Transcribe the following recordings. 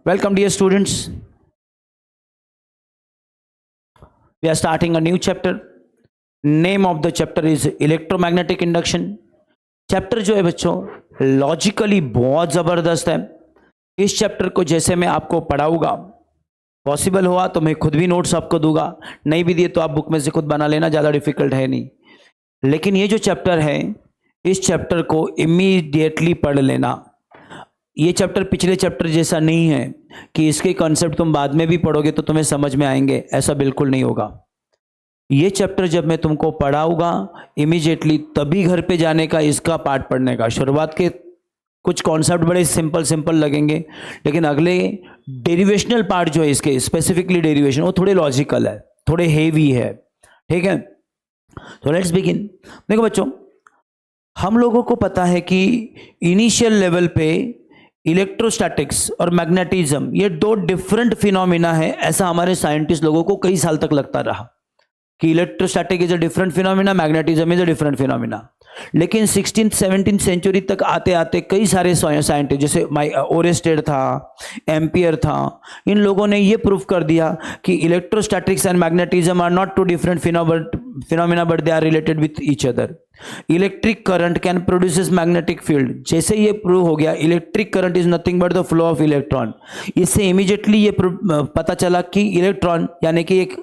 Welcome, dear students. We are starting a new chapter. Name of the chapter is electromagnetic induction. Chapter जो है बच्चों logically बहुत ज़बरदस्त है. इस चैप्टर को जैसे मैं आपको पढ़ाऊंगा, पॉसिबल हुआ तो मैं खुद भी नोट्स आपको दूंगा, नहीं भी दिए तो आप बुक में से खुद बना लेना, ज़्यादा डिफिकल्ट है नहीं. लेकिन ये जो चैप्टर है, इस चैप्टर को इमीडिएटली पढ़ लेना. ये चैप्टर पिछले चैप्टर जैसा नहीं है कि इसके कॉन्सेप्ट तुम बाद में भी पढ़ोगे तो तुम्हें समझ में आएंगे, ऐसा बिल्कुल नहीं होगा. ये चैप्टर जब मैं तुमको पढ़ाऊंगा इमीडिएटली, तभी घर पे जाने का इसका पार्ट पढ़ने का. शुरुआत के कुछ कॉन्सेप्ट बड़े सिंपल लगेंगे, लेकिन अगले डेरिवेशनल पार्ट जो है इसके, स्पेसिफिकली डेरिवेशन, वो थोड़े लॉजिकल है, थोड़े हेवी है. ठीक है, तो लेट्स बिगिन. देखो बच्चों, हम लोगों को पता है कि इनिशियल लेवल पे इलेक्ट्रोस्टैटिक्स और मैग्नेटिज्म ये दो डिफरेंट फिनोमिना है. ऐसा हमारे साइंटिस्ट लोगों को कई साल तक लगता रहा कि electrostatic is a different phenomena, magnetism is a different phenomena. लेकिन 16th-17th सेंचुरी तक आते आते कई सारे साइंटिस्ट, जैसे ओरेस्टेड था, एम्पियर था, इन लोगों ने ये प्रूव कर दिया कि electrostatics and magnetism are not two different phenomena but they are related with each other. Electric current can produces magnetic field. जैसे ये प्रूव हो गया, electric current is nothing but the flow of electron. इससे immediately ये पता चला कि electron यानी कि एक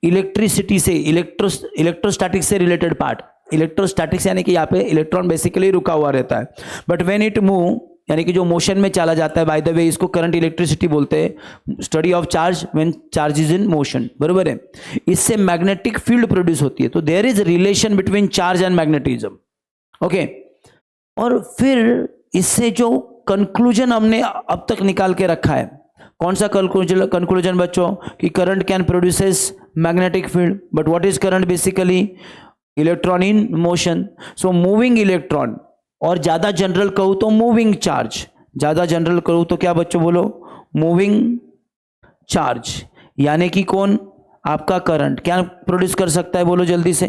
इलेक्ट्रिसिटी से, इलेक्ट्रोस्टैटिक से रिलेटेड पार्ट. इलेक्ट्रोस्टैटिक्स यानी कि यहाँ पे इलेक्ट्रॉन बेसिकली रुका हुआ रहता है, बट व्हेन इट मूव यानी कि जो मोशन में चला जाता है, बाय द वे इसको करंट इलेक्ट्रिसिटी बोलते हैं, study of charge when charge is in motion, बरोबर है. इससे मैग्नेटिक फील्ड प्रोड्यूस होती है. तो there is relation between charge and magnetism. Okay, और फिर इससे जो कंक्लूजन हमने अब तक निकाल के रखा है, कौन सा कंक्लूजन बच्चों, कि current can produces magnetic field. But what is current? Basically electron in motion. So moving electron, और ज्यादा जनरल कहूं तो मूविंग चार्ज. ज्यादा जनरल कहूं तो क्या बच्चों बोलो? Moving charge. यानी कि कौन? आपका करंट क्या प्रोड्यूस कर सकता है? बोलो जल्दी से,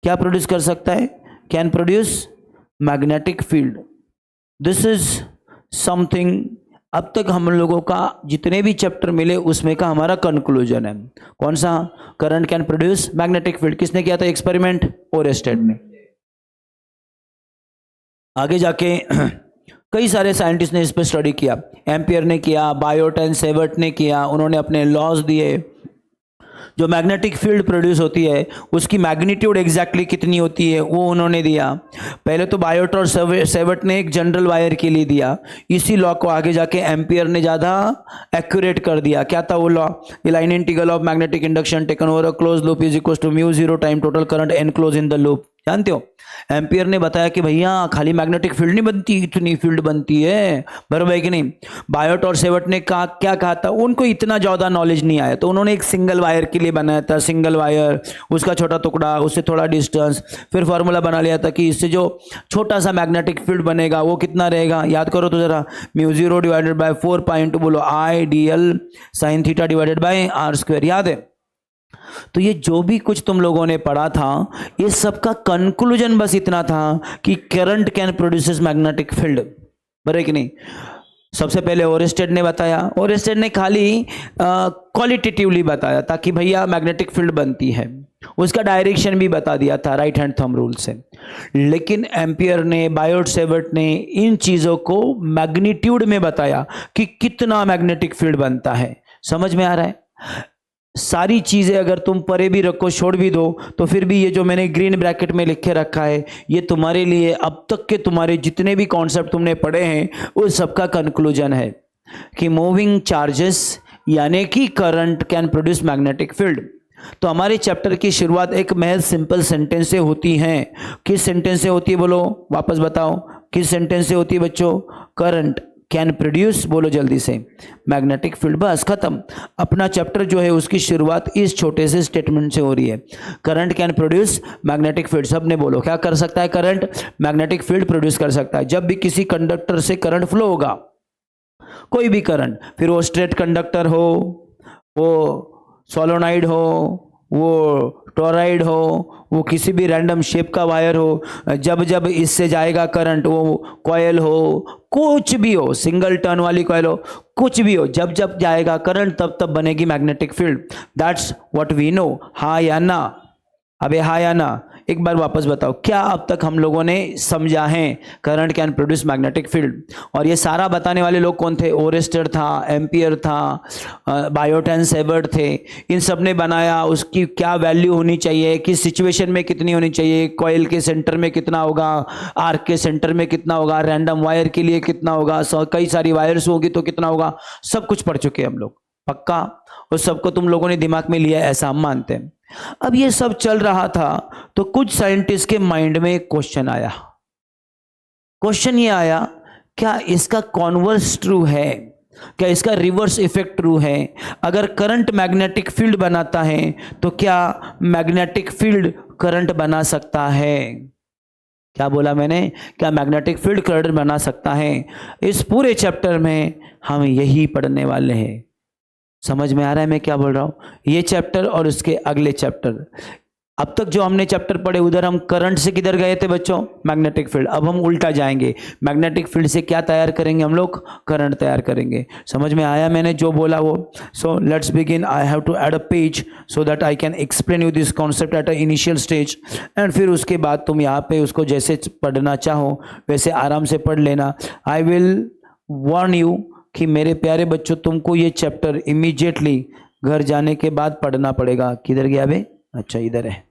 क्या प्रोड्यूस कर सकता है? Can produce magnetic field. This is something अब तक हम लोगों का जितने भी चैप्टर मिले उसमें का हमारा कंक्लूजन है. कौन सा? Current can produce magnetic field. किसने किया था एक्सपेरिमेंट? ओरेस्टेड ने. आगे जाके कई सारे साइंटिस्ट ने इस पर स्टडी किया. एम्पियर ने किया, बायोट एंड सेवर्ट ने किया. उन्होंने अपने लॉज दिए. जो मैग्नेटिक फील्ड प्रोड्यूस होती है उसकी मैग्नीट्यूड एग्जैक्टली कितनी होती है वो उन्होंने दिया. पहले तो बायोट और सेवर्ट ने एक जनरल वायर के लिए दिया. इसी लॉ को आगे जाके एम्पियर ने ज़्यादा एक्यूरेट कर दिया. क्या था वो law? The line integral of magnetic induction taken over a close loop is equal to mu 0 time total current enclose in the loop. जानते हो, एम्पियर ने बताया कि भैया खाली मैग्नेटिक फील्ड नहीं बनती, इतनी फील्ड बनती है, बराबर है कि नहीं. बायोट और सेवर्ट ने कहा, क्या कहा था? उनको इतना ज़्यादा नॉलेज नहीं आया, तो उन्होंने एक सिंगल वायर के लिए बनाया था. सिंगल वायर, उसका छोटा टुकड़ा, उससे थोड़ा डिस्टेंस, फिर फॉर्मूला बना लिया था कि इससे जो छोटा सा मैग्नेटिक फील्ड बनेगा वो कितना रहेगा. याद करो तो जरा, mu 0 divided by 4 pi into बोलो I D L sine theta divided by R square. याद है? तो ये जो भी कुछ तुम लोगों ने पढ़ा था, ये सबका कंक्लूजन बस इतना था कि current can produces magnetic field. बराबर कि नहीं? सबसे पहले ओरेस्टेड ने बताया. ओरेस्टेड ने खाली क्वालिटेटिवली बताया था कि भैया मैग्नेटिक फील्ड बनती है. उसका डायरेक्शन भी बता दिया था राइट हैंड थंब रूल से. लेकिन एम्पियर ने, बायोट, सेवर्ट ने इन चीज़ों को मैग्नीट्यूड में बताया कि कितना मैग्नेटिक फील्ड बनता है. समझ में आ रहा है? सारी चीज़ें अगर तुम परे भी रखो, छोड़ भी दो, तो फिर भी ये जो मैंने ग्रीन ब्रैकेट में लिख के रखा है, ये तुम्हारे लिए अब तक के तुम्हारे जितने भी कॉन्सेप्ट तुमने पढ़े हैं उस सबका कंक्लूजन है कि मूविंग चार्जेस यानी कि current can produce magnetic field. तो हमारे चैप्टर की शुरुआत एक महज सिंपल सेंटेंस से होती है. किस सेंटेंस से होती है बोलो? वापस बताओ, किस सेंटेंस से होती है बच्चों? करंट कैन प्रोड्यूस, बोलो जल्दी से, मैग्नेटिक फील्ड. बस खत्म. अपना चैप्टर जो है उसकी शुरुआत इस छोटे से स्टेटमेंट से हो रही है, current can produce magnetic field. सबने बोलो, क्या कर सकता है? करंट मैग्नेटिक फील्ड प्रोड्यूस कर सकता है. जब भी किसी कंडक्टर से करंट फ्लो होगा, कोई भी करंट, फिर वो स्ट्रेट कंडक्टर हो, वो सोलोनाइड हो, वो टोरॉइड हो, वो किसी भी रैंडम शेप का वायर हो, जब जब इससे जाएगा करंट, वो कॉयल हो, कुछ भी हो, सिंगल टर्न वाली कॉयल हो, कुछ भी हो, जब जब जाएगा करंट तब तब बनेगी magnetic field. That's what we know. हाँ या ना? अबे हाँ या ना? एक बार वापस बताओ, क्या अब तक हम लोगों ने समझा है current can produce magnetic field? और ये सारा बताने वाले लोग कौन थे? ओरेस्टर था, एम्पियर था, बायोटेन सेवर्ट थे। इन सब ने बनाया उसकी क्या वैल्यू होनी चाहिए, किस सिचुएशन में कितनी होनी चाहिए, कॉइल के सेंटर में कितना होगा, आर्क के सेंटर में कितना होगा, रैंडम वायर के लिए कितना होगा, कई सारी वायर्स होगी तो कितना होगा, सब कुछ पढ़ चुके हैं हम लोग, पक्का? उस सबको तुम लोगों ने दिमाग में लिया, ऐसा हम मानते हैं। अब ये सब चल रहा था तो कुछ साइंटिस्ट के माइंड में एक क्वेश्चन आया। क्वेश्चन ये आया, क्या इसका कॉन्वर्स ट्रू है? क्या इसका रिवर्स इफेक्ट ट्रू है? अगर करंट मैग्नेटिक फील्ड बनाता है तो क्या मैग्नेटिक फील्ड करंट बना सकता है? क्या बोला मैंने? क्या मैग्नेटिक फील्ड करंट बना सकता है? इस पूरे चैप्टर में हम यही पढ़ने वाले हैं। समझ में आ रहा है मैं क्या बोल रहा हूं? ये चैप्टर और उसके अगले चैप्टर। अब तक जो हमने चैप्टर पढ़े उधर हम करंट से किधर गए थे बच्चों? Magnetic field. अब हम उल्टा जाएंगे, मैग्नेटिक फील्ड से क्या तैयार करेंगे हम लोग? करंट तैयार करेंगे। समझ में आया मैंने जो बोला वो? So let's begin. I have to add a page so that I can explain you this concept at a initial stage, and फिर उसके बाद तुम यहाँ पे उसको जैसे पढ़ना चाहो वैसे आराम से पढ़ लेना। आई विल वार्न यू कि मेरे प्यारे बच्चों, तुमको ये चैप्टर इमीडिएटली घर जाने के बाद पढ़ना पड़ेगा। किधर गया बे? अच्छा इधर है।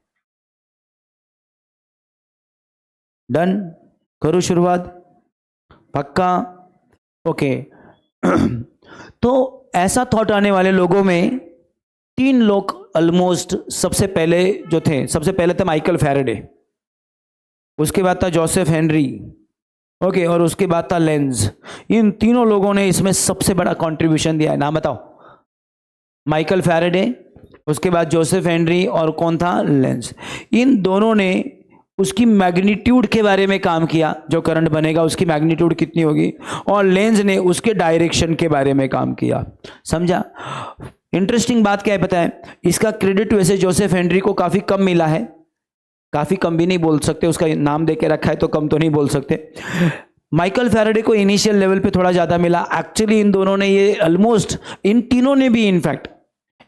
डन? करो शुरुआत? पक्का? ओके। तो ऐसा थॉट आने वाले लोगों में 3 लोग ऑलमोस्ट सबसे पहले जो थे, सबसे पहले थे माइकल फैराडे, उसके बाद था जोसेफ हेनरी, ओके, और उसके बाद था लेंज। इन तीनों लोगों ने इसमें सबसे बड़ा कंट्रीब्यूशन दिया है। नाम बताओ? माइकल फैराडे, उसके बाद जोसेफ हेनरी, और कौन था? लेंज। इन दोनों ने उसकी मैग्नीट्यूड के बारे में काम किया, जो करंट बनेगा उसकी मैग्नीट्यूड कितनी होगी, और लेंज ने उसके डायरेक्शन के बारे में काम किया। समझा? इंटरेस्टिंग बात क्या है पता है? इसका क्रेडिट वैसे जोसेफ हेनरी को काफी कम मिला है, काफी कम भी नहीं बोल सकते, उसका नाम देके रखा है तो कम तो नहीं बोल सकते। माइकल फैराडे को इनिशियल लेवल पे थोड़ा ज्यादा मिला। एक्चुअली इन दोनों ने ये ऑलमोस्ट, इन तीनों ने भी इनफैक्ट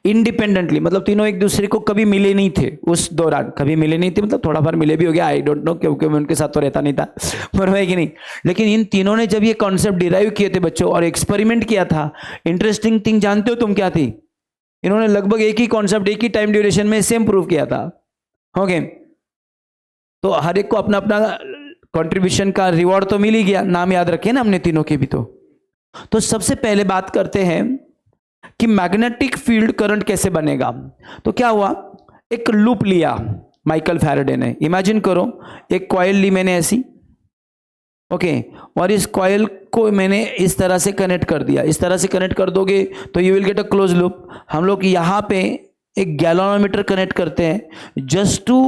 इंडिपेंडेंटली, मतलब तीनों एक दूसरे को कभी मिले नहीं थे उस दौरान, कभी मिले नहीं थे, मतलब थोड़ा बार मिले भी हो गया, आई डोंट नो, क्योंकि मैं उनके साथ तो रहता नहीं था, पर है कि नहीं। लेकिन इन तीनों ने जब ये कॉन्सेप्ट डिराइव किए थे बच्चों और एक्सपेरिमेंट किया था, इंटरेस्टिंग थिंग जानते हो तुम क्या थी? इन्होंने लगभग एक ही कॉन्सेप्ट एक ही टाइम ड्यूरेशन में सेम प्रूव किया था। ओके, तो हर एक को अपना अपना कंट्रीब्यूशन का रिवॉर्ड तो मिल ही गया। नाम याद रखे ना हमने तीनों के भी। तो सबसे पहले बात करते हैं कि मैग्नेटिक फील्ड करंट कैसे बनेगा। तो क्या हुआ, एक लूप लिया माइकल फैराडे ने। इमेजिन करो एक कॉइल ली मैंने ऐसी, ओके, और इस कॉइल को मैंने इस तरह से कनेक्ट कर दिया। इस तरह से कनेक्ट कर दोगे तो you will get a close loop. हम लोग यहाँ पे एक गैलोनोमीटर कनेक्ट करते हैं जस्ट टू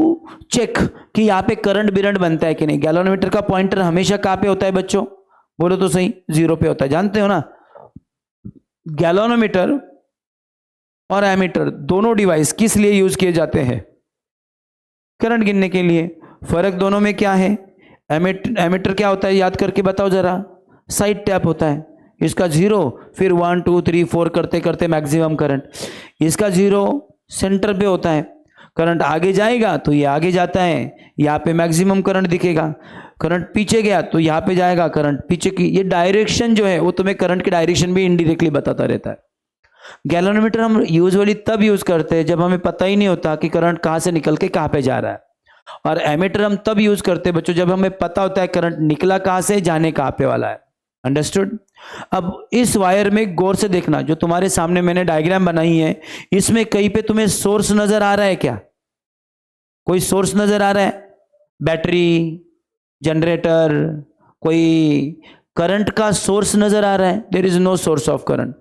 चेक कि यहाँ पे करंट बिरंट बनता है कि नहीं। गैलोनोमीटर का पॉइंटर हमेशा कहाँ पे होता है बच्चों? बोलो तो सही, 0 पे होता है, जानते हो ना। गैलोनोमीटर और एमीटर दोनों डिवाइस किस लिए यूज किए जाते हैं? करंट गिनने के लिए। फर्क दोनों में क्या है? एमीटर क्या होता है याद करके बताओ जरा? साइड टैप होता है। इसका 0, फिर 1 2 3 4 करते करते मैक्सिमम करंट। इसका 0 सेंटर पे होता है। करंट आगे जाएगा तो ये आगे जाता है, यहाँ पे मैक्सिमम करंट दिखेगा। करंट पीछे गया तो यहाँ पे जाएगा करंट पीछे की। ये डायरेक्शन जो है वो तुम्हें करंट की डायरेक्शन भी इनडायरेक्टली बताता रहता है। गैलोनोमीटर हम यूजुअली तब यूज करते हैं जब हमें पता ही नहीं होता कि करंट कहाँ से निकल के कहाँ पे जा रहा है। और एमीटर हम तब यूज करते हैं बच्चों जब हमें पता होता है करंट निकला कहाँ से, जाने कहाँ पे वाला है। अंडरस्टूड? अब इस वायर में गौर से देखना, जो तुम्हारे सामने मैंने डायग्राम बनाई है, इसमें कहीं पे तुम्हें सोर्स नजर आ रहा है क्या? कोई सोर्स नजर आ रहा है? बैटरी, जनरेटर, कोई करंट का सोर्स नजर आ रहा है? There is no source of current.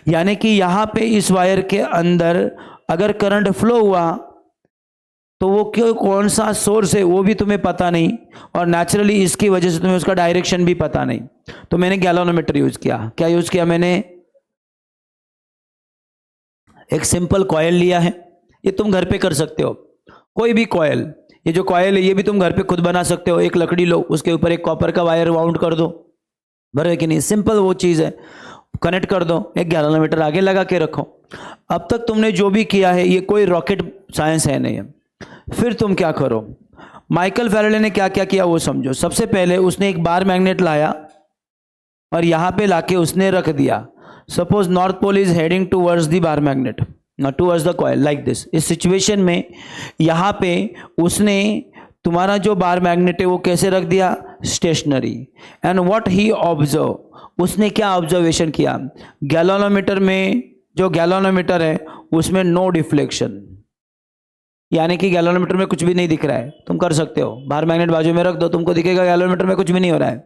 यानी कि यहां पे इस वायर के अंदर अगर करंट फ्लो हुआ तो वो क्यों, कौन सा सोर्स है वो भी तुम्हें पता नहीं, और नेचुरली इसकी वजह से तुम्हें उसका डायरेक्शन भी पता नहीं। तो मैंने गैलोनोमीटर यूज किया। क्या यूज किया मैंने? एक सिंपल कॉइल लिया है, ये तुम घर पे कर सकते हो। कोई भी कॉयल, ये जो कॉयल है ये भी तुम घर पे खुद बना सकते हो। एक लकड़ी लो, उसके ऊपर एक कॉपर का वायर वाउंड कर दो, बराबर कि नहीं? सिंपल वो चीज़ है, कनेक्ट कर दो, एक गैल्वेनोमीटर आगे लगा के रखो। अब तक तुमने जो भी किया है ये कोई रॉकेट साइंस है नहीं है। फिर तुम क्या करो, माइकल फैराडे ने क्या क्या किया वो समझो। सबसे पहले उसने एक बार मैग्नेट लाया और यहाँ पे लाके उसने रख दिया। Suppose north pole is heading towards the bar magnet, not towards the coil, like this. इस सिचुएशन में यहाँ पे उसने तुम्हारा जो बार मैग्नेट है वो कैसे रख दिया? Stationary. And what he observe, उसने क्या ऑब्जर्वेशन किया? गैल्वेनोमीटर में, जो गैल्वेनोमीटर है उसमें नो डिफ्लेक्शन, यानी कि गैल्वेनोमीटर में कुछ भी नहीं दिख रहा है। तुम कर सकते हो, बार मैग्नेट बाजू में रख दो, तुमको दिखेगा गैल्वेनोमीटर में कुछ भी नहीं हो रहा है।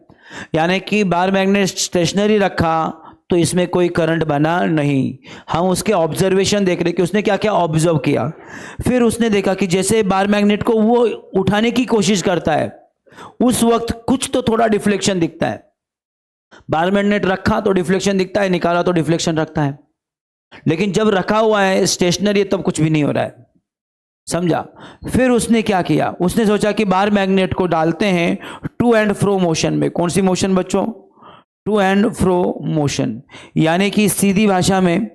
यानी कि बार मैग्नेट स्टेशनरी रखा तो इसमें कोई करंट बना नहीं। हम उसके ऑब्जर्वेशन देख रहे कि उसने क्या क्या ऑब्जर्व किया। फिर उसने देखा कि जैसे बार मैग्नेट को वो उठाने की कोशिश करता है उस वक्त कुछ तो थोड़ा डिफ्लेक्शन दिखता है। बार मैग्नेट रखा तो डिफ्लेक्शन दिखता है, निकाला तो डिफ्लेक्शन रखता है। लेकिन जब रखा हुआ है स्टेशनरी तब कुछ भी नहीं हो रहा है, समझा? फिर उसने क्या किया, उसने सोचा कि बार मैग्नेट को डालते हैं टू एंड फ्रो मोशन में। कौन सी मोशन बच्चों? To and fro motion. यानी कि सीधी भाषा में,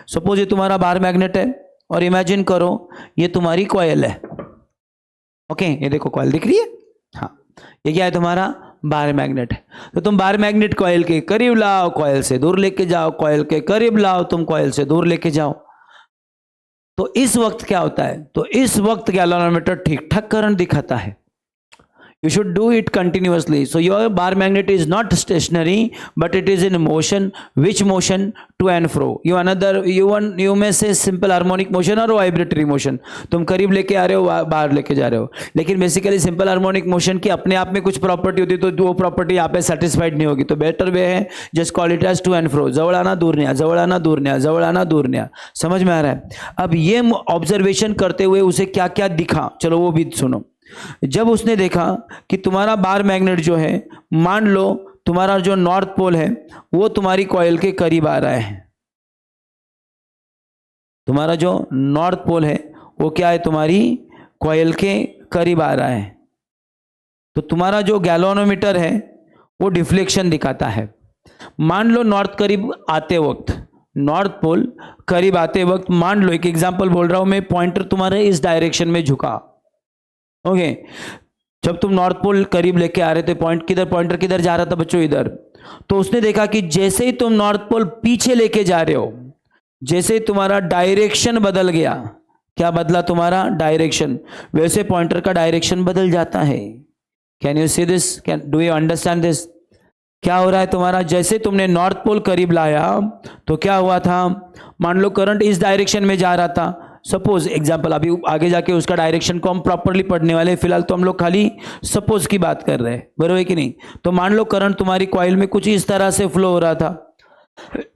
सपोज ये तुम्हारा बार मैग्नेट है और इमेजिन करो ये तुम्हारी कॉइल है। ओके, ये देखो कॉइल दिख रही है, हाँ, ये क्या है? तुम्हारा बार मैग्नेट है। तो तुम बार मैग्नेट कॉइल के करीब लाओ, कॉइल से दूर लेके जाओ, कॉइल के करीब लाओ, तुम कॉइल से दूर लेके जाओ। तो इस वक्त क्या होता है? तो इस वक्त गैल्वेनोमीटर ठीक ठाक करंट दिखाता है। You should do it continuously. So your bar magnet is not stationary, but it is in motion. Which motion? To and fro. You may say simple harmonic motion or vibratory motion. तुम करीब लेके आ रहे हो, बाहर लेके जा रहे हो। लेकिन बेसिकली सिंपल हार्मोनिक मोशन की अपने आप में कुछ प्रॉपर्टी होती है, तो वो प्रॉपर्टी यहाँ पे सेटिस्फाइड नहीं होगी। तो बेटर वे है just call it as to and fro. जवळ आना दूर न्या, जवळ आना दूर न्या, जवळ आना दूर न्या। समझ में आ रहा है? अब ये ऑब्जर्वेशन करते हुए उसे क्या क्या दिखा, चलो वो भी सुनो। जब उसने देखा कि तुम्हारा बार मैग्नेट जो है, मान लो तुम्हारा जो नॉर्थ पोल है वो तुम्हारी कॉइल के करीब आ रहा है। तुम्हारा जो नॉर्थ पोल है वो क्या है? तुम्हारी कॉइल के करीब आ रहा है। तो तुम्हारा जो गैल्वेनोमीटर है वो डिफ्लेक्शन दिखाता है। मान लो नॉर्थ करीब आते वक्त, नॉर्थ पोल करीब आते वक्त, मान लो एक एग्जांपल बोल रहा हूं मैं, पॉइंटर तुम्हारे इस डायरेक्शन में झुका। ओके, जब तुम नॉर्थ पोल करीब लेके आ रहे थे, पॉइंटर किधर जा रहा था बच्चों? इधर। तो उसने देखा कि जैसे ही तुम नॉर्थ पोल पीछे लेके जा रहे हो, जैसे ही तुम्हारा डायरेक्शन बदल गया, क्या बदला? तुम्हारा डायरेक्शन, वैसे पॉइंटर का डायरेक्शन बदल जाता है। Can you see this? Do you understand this? क्या हो रहा है तुम्हारा? जैसे तुमने नॉर्थ पोल करीब लाया तो क्या हुआ था? मान लो करंट इस डायरेक्शन में जा रहा था, सपोज एग्जाम्पल, अभी आगे जाके उसका डायरेक्शन को हम प्रॉपरली पढ़ने वाले, फिलहाल तो हम लोग खाली सपोज की बात कर रहे हैं, बराबर है कि नहीं? तो मान लो करंट तुम्हारी कॉइल में कुछ इस तरह से फ्लो हो रहा था,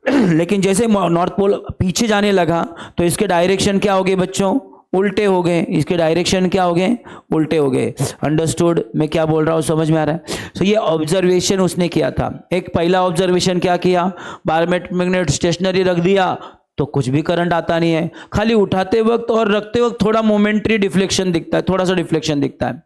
लेकिन जैसे नॉर्थ पोल पीछे जाने लगा तो इसके डायरेक्शन क्या हो गए बच्चों? उल्टे हो गए। इसके डायरेक्शन क्या हो गए? उल्टे हो गए। अंडरस्टूड मैं क्या बोल रहा हूँ? समझ में आ रहा है? तो ये ऑब्जर्वेशन उसने किया था। एक पहला ऑब्जर्वेशन क्या किया? बार मैग्नेट स्टेशनरी रख दिया तो कुछ भी करंट आता नहीं है, खाली उठाते वक्त और रखते वक्त थोड़ा मोमेंटरी डिफ्लेक्शन दिखता है, थोड़ा सा डिफ्लेक्शन दिखता है।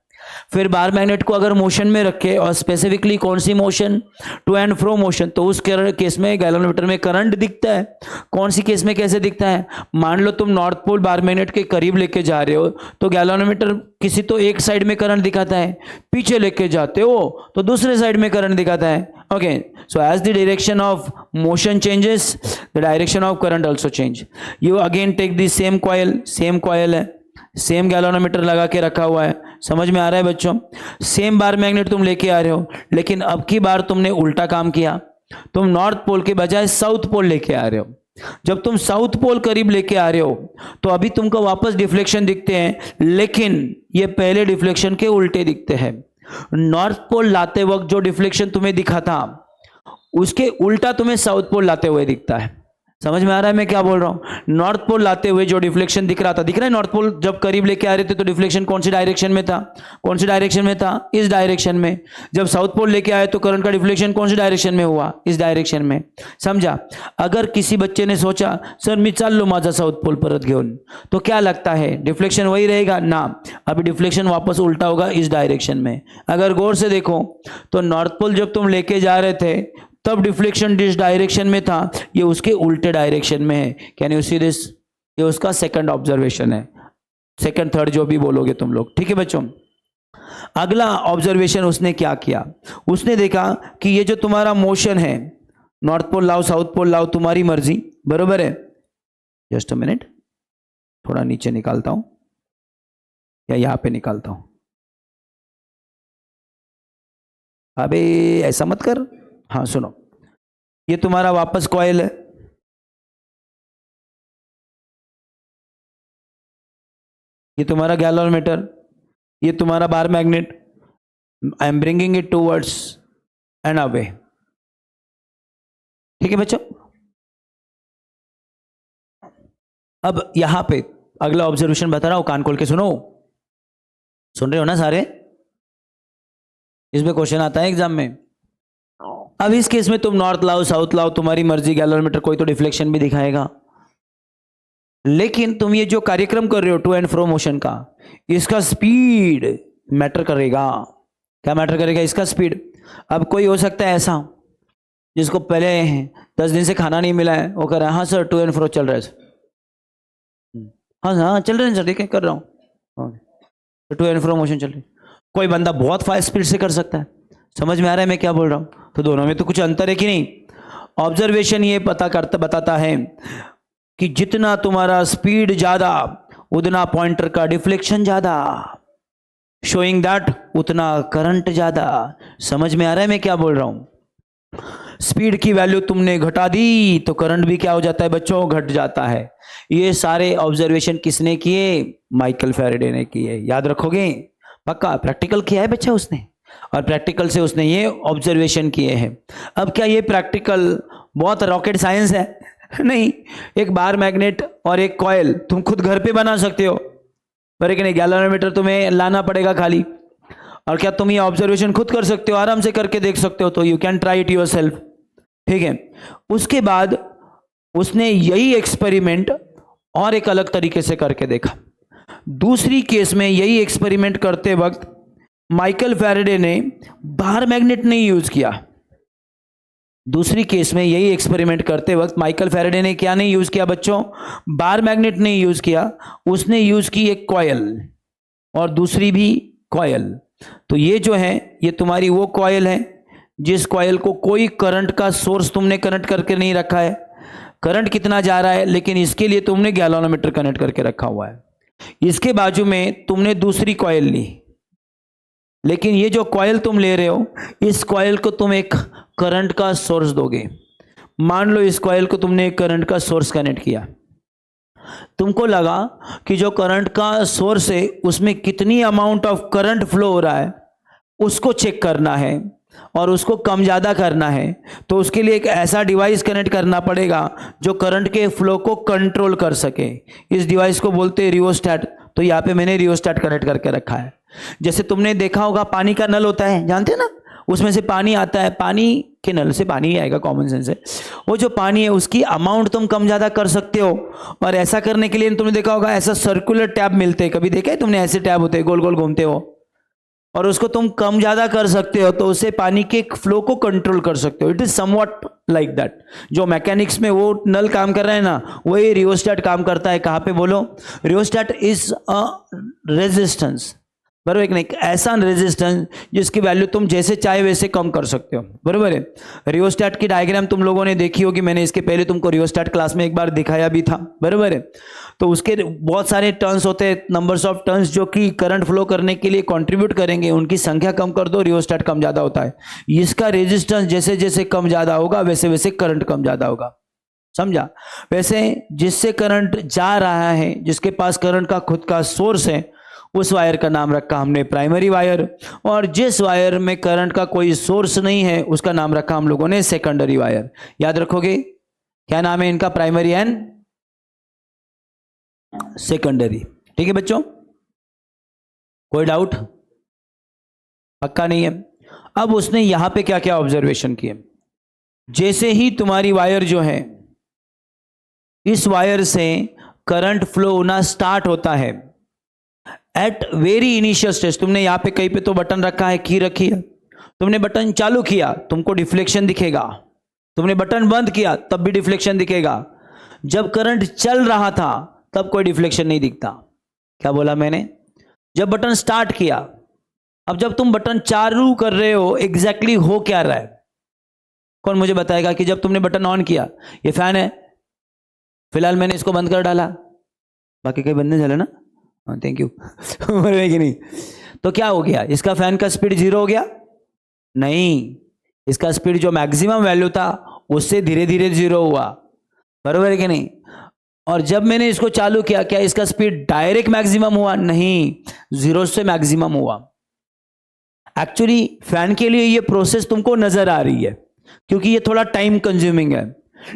फिर बार मैग्नेट को अगर मोशन में रखे, और स्पेसिफिकली कौन सी motion? To and fro motion, तो उस केस में गैल्वेनोमीटर में करंट दिखता है। कौन सी केस में कैसे दिखता है? मान लो तुम नॉर्थ पोल बार मैग्नेट के करीब लेके जा रहे हो तो गैल्वेनोमीटर किसी तो एक साइड में करंट दिखाता है, पीछे लेके जाते हो तो दूसरे साइड में करंट दिखाता है। Okay, so as the direction of motion changes, the direction of current also change. You again take the same coil है, सेम गैल्वेनोमीटर लगा के रखा हुआ है। समझ में आ रहा है बच्चों? सेम बार मैग्नेट तुम लेके आ रहे हो, लेकिन अब की बार तुमने उल्टा काम किया। तुम नॉर्थ पोल के बजाय साउथ पोल लेके आ रहे हो। जब तुम साउथ पोल करीब लेके आ रहे हो तो अभी तुमको वापस डिफ्लेक्शन दिखते हैं, लेकिन ये पहले डिफ्लेक्शन के उल्टे दिखते हैं। नॉर्थ पोल लाते वक्त जो डिफ्लेक्शन तुम्हें दिखा था उसके उल्टा तुम्हें साउथ पोल लाते हुए दिखता है। समझ में आ रहा है मैं क्या बोल रहा हूं? नॉर्थ पोल लाते हुए जो डिफ्लेक्शन दिख रहा था, दिख रहा है नॉर्थ पोल जब करीब लेके आ रहे थे तो डिफ्लेक्शन कौन सी डायरेक्शन में था? कौन सी डायरेक्शन में था? इस डायरेक्शन में। जब साउथ पोल लेके आए तो करंट का डिफ्लेक्शन कौन सी डायरेक्शन में हुआ? इस डायरेक्शन में। समझा? अगर किसी बच्चे ने सोचा सर मी चाललो माझा साउथ पोल परत घेऊन, तो क्या लगता है डिफ्लेक्शन वही रहेगा ना? अभी डिफ्लेक्शन वापस उल्टा होगा इस डायरेक्शन में। अगर गौर से देखो तो नॉर्थ पोल जब तुम लेके जा रहे थे तब डिफ्लेक्शन जिस डायरेक्शन में था ये उसके उल्टे डायरेक्शन में है। Can you see this? ये उसका सेकंड ऑब्जर्वेशन है, सेकंड थर्ड जो भी बोलोगे तुम लोग, ठीक है बच्चों। अगला ऑब्जर्वेशन उसने क्या किया? उसने देखा कि ये जो तुम्हारा मोशन है, नॉर्थ पोल लाओ साउथ पोल लाओ तुम्हारी मर्जी, बरोबर है। जस्ट अ मिनट, थोड़ा नीचे निकालता हूं या यहां पे निकालता हूं। अबे ऐसा मत कर। हाँ सुनो, ये तुम्हारा वापस कॉइल है, ये तुम्हारा गैलोमीटर, ये तुम्हारा bar magnet. I am bringing it towards and away, ठीक है बच्चों। अब यहां पे अगला ऑब्जर्वेशन बता रहा हूं, कान खोल के सुनो। सुन रहे हो ना सारे? इसमें क्वेश्चन आता है एग्जाम में। अब इस केस में तुम नॉर्थ लाओ साउथ लाओ तुम्हारी मर्जी, गैलोमीटर कोई तो डिफ्लेक्शन भी दिखाएगा, लेकिन तुम ये जो कार्यक्रम कर रहे हो टू एंड फ्रो मोशन का, इसका स्पीड मैटर करेगा। क्या मैटर करेगा? इसका स्पीड। अब कोई हो सकता है ऐसा जिसको पहले 10 दिन से खाना नहीं मिला है, वो कर रहा है हाँ सर टू एंड फ्रो चल रहा है सर, हाँ हाँ चल रहे हैं सर, ठीक है कर रहा हूँ, तो टू एंड फ्रो मोशन चल रही है। कोई बंदा बहुत फास्ट स्पीड से कर सकता है। समझ में आ रहा है मैं क्या बोल रहा हूँ? तो दोनों में तो कुछ अंतर है कि नहीं? ऑब्जर्वेशन ये बताता है कि जितना तुम्हारा स्पीड ज्यादा उतना पॉइंटर का डिफ्लेक्शन ज्यादा, शोइंग दैट उतना करंट ज्यादा। समझ में आ रहा है मैं क्या बोल रहा हूं? स्पीड की वैल्यू तुमने घटा दी तो करंट भी क्या हो जाता है बच्चों? घट जाता है। ये सारे ऑब्जर्वेशन किसने किए? माइकल फैराडे ने किए। याद रखोगे? पक्का प्रैक्टिकल किया है बच्चा उसने, और प्रैक्टिकल से उसने ये ऑब्जर्वेशन किए हैं। अब क्या ये प्रैक्टिकल बहुत रॉकेट साइंस है? नहीं। एक बार मैग्नेट और एक कॉइल तुम खुद घर पे बना सकते हो, पर एक नहीं, गैलोमीटर तुम्हें लाना पड़ेगा खाली। और क्या तुम ये ऑब्जर्वेशन खुद कर सकते हो? आराम से करके देख सकते हो, तो you can try it yourself, ठीक है। उसके बाद उसने यही एक्सपेरिमेंट और एक अलग तरीके से करके देखा। दूसरी केस में यही एक्सपेरिमेंट करते वक्त माइकल फैराडे ने बार मैग्नेट नहीं यूज किया। दूसरी केस में यही एक्सपेरिमेंट करते वक्त माइकल फैराडे ने क्या नहीं यूज किया बच्चों? बार मैग्नेट नहीं यूज किया, उसने यूज की एक कॉइल और दूसरी भी कॉइल। तो ये जो है ये तुम्हारी वो कॉइल है जिस कॉइल को कोई करंट का सोर्स तुमने कनेक्ट करके नहीं रखा है। करंट कितना जा रहा है, लेकिन इसके लिए तुमने गैलोमीटर कनेक्ट करके रखा हुआ है। इसके बाजू में तुमने दूसरी कॉइल ली, लेकिन ये जो कॉइल तुम ले रहे हो, इस कॉइल को तुम एक करंट का सोर्स दोगे। मान लो इस कॉइल को तुमने एक करंट का सोर्स कनेक्ट किया, तुमको लगा कि जो करंट का सोर्स है उसमें कितनी अमाउंट ऑफ करंट फ्लो हो रहा है उसको चेक करना है और उसको कम ज़्यादा करना है, तो उसके लिए एक ऐसा डिवाइस कनेक्ट करना पड़ेगा जो करंट के फ्लो को कंट्रोल कर सके। इस डिवाइस को बोलते हैं रियोस्टैट। तो यहाँ पे मैंने रियोस्टैट कनेक्ट करके रखा है। जैसे तुमने देखा होगा पानी का नल होता है, जानते हैं ना, उसमें से पानी आता है, पानी के नल से पानी ही आएगा, कॉमन सेंस है। वो जो पानी है उसकी अमाउंट तुम कम ज़्यादा कर सकते हो, और ऐसा करने के लिए तुमने देखा होगा ऐसा सर्कुलर टैब मिलते हैं, कभी देखा है तुमने? ऐसे टैब होते हैं गोल गोल घूमते हो, और उसको तुम कम ज़्यादा कर सकते हो, तो उससे पानी के फ्लो को कंट्रोल कर सकते हो। It is somewhat like that. जो मैकेनिक्स में वो नल काम कर रहा है ना, वही रियोस्टैट काम करता है। कहाँ पे बोलो? रियोस्टैट इज अ रेजिस्टेंस, बराबर है कि नहीं? ऐसा रेजिस्टेंस जिसकी वैल्यू तुम जैसे चाहे वैसे कम कर सकते हो, बराबर है। रियोस्टैट की डायग्राम तुम लोगों ने देखी होगी, मैंने इसके पहले तुमको रियोस्टैट क्लास में एक बार दिखाया भी था, बराबर है। तो उसके बहुत सारे टर्न्स होते हैं, नंबर्स ऑफ टर्न्स जो कि करंट फ्लो करने के लिए कंट्रीब्यूट करेंगे, उनकी संख्या कम कर दो, रियोस्टैट कम ज़्यादा होता है। इसका रेजिस्टेंस जैसे जैसे कम ज़्यादा होगा वैसे वैसे करंट कम ज़्यादा होगा, समझा? वैसे जिससे करंट जा रहा है, जिसके पास करंट का खुद का सोर्स है, उस वायर का नाम रखा हमने प्राइमरी वायर, और जिस वायर में करंट का कोई सोर्स नहीं है उसका नाम रखा हम लोगों ने सेकेंडरी वायर। याद रखोगे? क्या नाम है इनका? Primary and secondary. ठीक है बच्चों, कोई डाउट? पक्का नहीं है। अब उसने यहां पे क्या क्या ऑब्जर्वेशन किए? जैसे ही तुम्हारी वायर जो है, इस वायर से करंट फ्लो होना स्टार्ट होता है एट वेरी इनिशियल स्टेज। तुमने यहां पे कहीं पे तो बटन रखा है, की रखी है, तुमने बटन चालू किया, तुमको डिफ्लेक्शन दिखेगा। तुमने बटन बंद किया तब भी डिफ्लेक्शन दिखेगा। जब करंट चल रहा था तब कोई डिफ्लेक्शन नहीं दिखता। क्या बोला मैंने? जब बटन स्टार्ट किया। अब जब तुम बटन चालू कर रहे हो, एग्जैक्टली हो क्या रहा है? कौन मुझे बताएगा कि जब तुमने बटन ऑन किया, ये फैन है, फिलहाल मैंने इसको बंद कर डाला, बाकी कहीं बंद नहीं चले ना, हाँ थैंक यू कि नहीं? तो क्या हो गया? इसका फैन का स्पीड 0 हो गया? नहीं, इसका स्पीड जो मैक्सिमम वैल्यू था उससे धीरे धीरे 0 हुआ, बरोबर है कि नहीं? और जब मैंने इसको चालू किया, क्या इसका स्पीड डायरेक्ट मैक्सिमम हुआ? नहीं, 0 से मैक्सिमम हुआ। एक्चुअली फैन के लिए ये प्रोसेस तुमको नजर आ रही है क्योंकि ये थोड़ा टाइम कंज्यूमिंग है,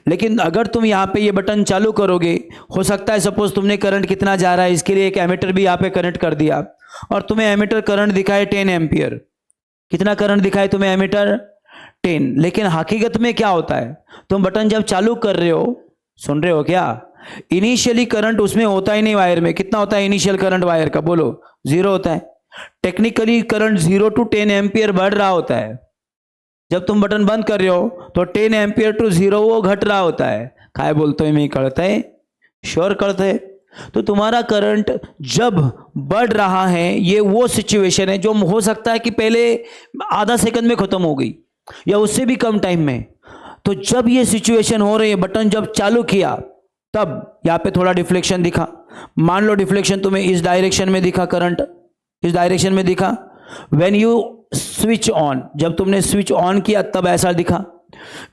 लेकिन अगर तुम यहां पे ये बटन चालू करोगे, हो सकता है सपोज तुमने करंट कितना जा रहा है इसके लिए एक एमीटर भी यहां पे कनेक्ट कर दिया और तुम्हें एमीटर करंट दिखाए 10 एम्पियर। कितना करंट दिखाए तुम्हें एमीटर? 10। लेकिन हकीकत में क्या होता है? तुम बटन जब चालू कर रहे हो, सुन रहे हो क्या? इनिशियली करंट उसमें होता ही नहीं वायर में। कितना होता है इनिशियल करंट वायर का? बोलो। 0 होता है। टेक्निकली करंट 0 to 10 एम्पियर बढ़ रहा होता है। जब तुम बटन बंद कर रहे हो तो 10 एम्पियर टू 0 वो घट रहा होता है। काय बोलते हैं? मैं कळत है, श्योर कळत है। तो तुम्हारा करंट जब बढ़ रहा है, ये वो सिचुएशन है जो हो सकता है कि पहले आधा सेकंड में खत्म हो गई या उससे भी कम टाइम में। तो जब ये सिचुएशन हो रही है, बटन जब चालू किया तब यहां पे थोड़ा डिफ्लेक्शन दिखा। मान लो डिफ्लेक्शन तुम्हें इस डायरेक्शन में दिखा, करंट इस डायरेक्शन में दिखा। व्हेन यू स्विच ऑन, जब तुमने स्विच ऑन किया तब ऐसा दिखा।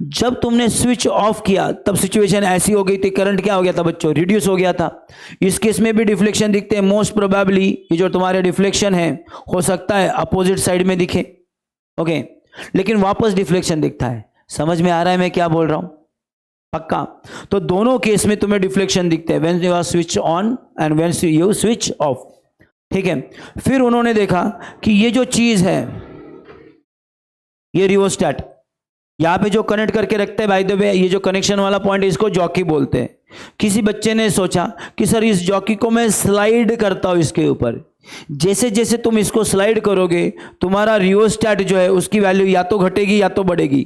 जब तुमने स्विच ऑफ किया तब सिचुएशन ऐसी हो गई थी, करंट क्या हो गया था बच्चों? रिड्यूस हो गया था। इस केस में भी डिफ्लेक्शन दिखते हैं। मोस्ट प्रोबेबली ये जो तुम्हारे डिफ्लेक्शन है, हो सकता है अपोजिट साइड में दिखे, ओके, लेकिन वापस डिफ्लेक्शन दिखता है। समझ में आ रहा है मैं क्या बोल रहा हूं? पक्का? तो दोनों केस में तुम्हें डिफ्लेक्शन दिखते हैं, when you are switch on and when you switch off. ठीक है। फिर उन्होंने देखा कि ये जो चीज है, ये रियोस्टेट, यहां पे जो कनेक्ट करके रखते हैं, बाय द वे ये जो कनेक्शन वाला पॉइंट है इसको जॉकी बोलते हैं। किसी बच्चे ने सोचा कि सर इस जॉकी को मैं स्लाइड करता हूं इसके ऊपर। जैसे जैसे तुम इसको स्लाइड करोगे, तुम्हारा रियोस्टेट जो है उसकी वैल्यू या तो घटेगी या तो बढ़ेगी।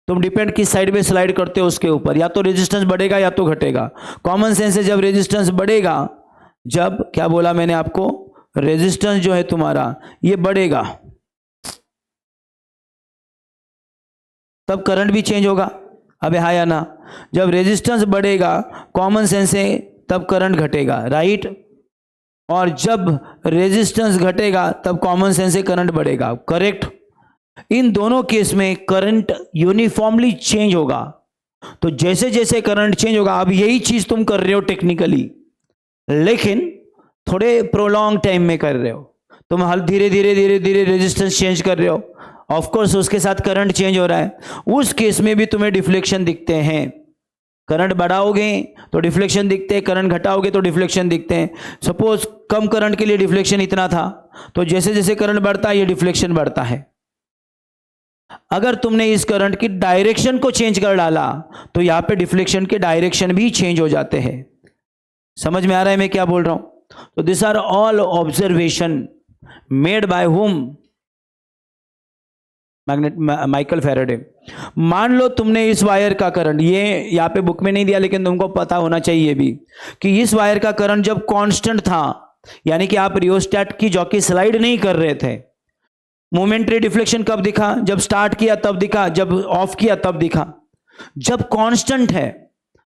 तुम डिपेंड किस साइड में स्लाइड करते हो उसके ऊपर, या तो रेजिस्टेंस बढ़ेगा या तो घटेगा। कॉमन सेंस है, जब रेजिस्टेंस बढ़ेगा, जब क्या बोला मैंने आपको, रेजिस्टेंस जो है तुम्हारा ये बढ़ेगा, तब करंट भी चेंज होगा। अबे हाँ या ना? जब रेजिस्टेंस बढ़ेगा, कॉमन सेंस है, तब करंट घटेगा, राइट? और जब रेजिस्टेंस घटेगा तब कॉमन सेंस से करंट बढ़ेगा, करेक्ट? इन दोनों केस में करंट यूनिफॉर्मली चेंज होगा। तो जैसे जैसे करंट चेंज होगा, अब यही चीज तुम कर रहे हो टेक्निकली, लेकिन थोड़े प्रोलॉन्ग टाइम में कर रहे हो। तुम हल धीरे धीरे धीरे धीरे रेजिस्टेंस चेंज कर रहे हो, ऑफ कोर्स उसके साथ करंट चेंज हो रहा है। उस केस में भी तुम्हें डिफ्लेक्शन दिखते हैं। करंट बढ़ाओगे तो डिफ्लेक्शन दिखते हैं, करंट घटाओगे तो डिफ्लेक्शन दिखते हैं। सपोज कम करंट के लिए डिफ्लेक्शन इतना था, तो जैसे जैसे करंट बढ़ता है ये डिफ्लेक्शन बढ़ता है। अगर तुमने इस करंट की डायरेक्शन को चेंज कर डाला तो यहां पे डिफ्लेक्शन के डायरेक्शन भी चेंज हो जाते हैं। समझ में आ रहा है मैं क्या बोल रहा हूं? तो this are all observation made by whom? Michael Faraday. मान लो तुमने इस वायर का करंट, ये यहां पे बुक में नहीं दिया लेकिन तुमको पता होना चाहिए भी, कि इस वायर का करंट जब कांस्टेंट था, यानी कि आप रियोस्टेट की जॉकी स्लाइड नहीं कर रहे थे, मोमेंटरी डिफ्लेक्शन कब दिखा? जब स्टार्ट किया तब दिखा, जब ऑफ किया तब दिखा। जब कांस्टेंट है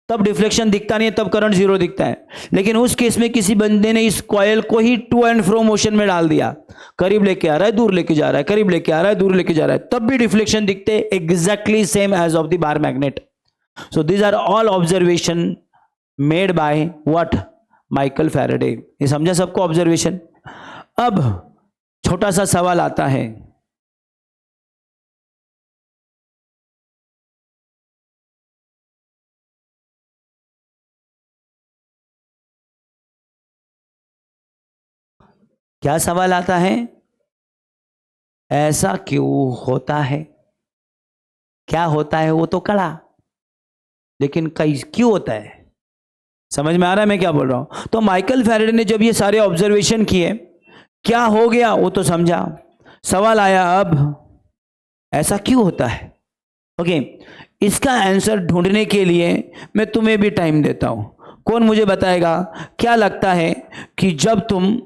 तब डिफ्लेक्शन दिखता नहीं है, तब करंट 0 दिखता है। लेकिन उस केस में किसी बंदे ने इस कॉइल को ही टू एंड फ्रो मोशन में डाल दिया, करीब लेके आ रहा है, दूर लेके जा रहा है, करीब लेके आ रहा है, दूर लेके जा रहा है, तब भी डिफ्लेक्शन दिखते, exactly same as of the bar magnet. So these are all observation made by what? Michael Faraday. ये समझा सबको ऑब्जर्वेशन? अब छोटा सा सवाल आता है, क्या सवाल आता है? ऐसा क्यों होता है? क्या होता है वो तो कड़ा, लेकिन कई क्यों होता है? समझ में आ रहा है मैं क्या बोल रहा हूं? तो माइकल फैराडे ने जब ये सारे ऑब्जर्वेशन किए, क्या हो गया वो तो समझा, सवाल आया अब ऐसा क्यों होता है? ओके, इसका आंसर ढूंढने के लिए मैं तुम्हें भी टाइम देता हूं। कौन मुझे बताएगा, क्या लगता है कि जब तुम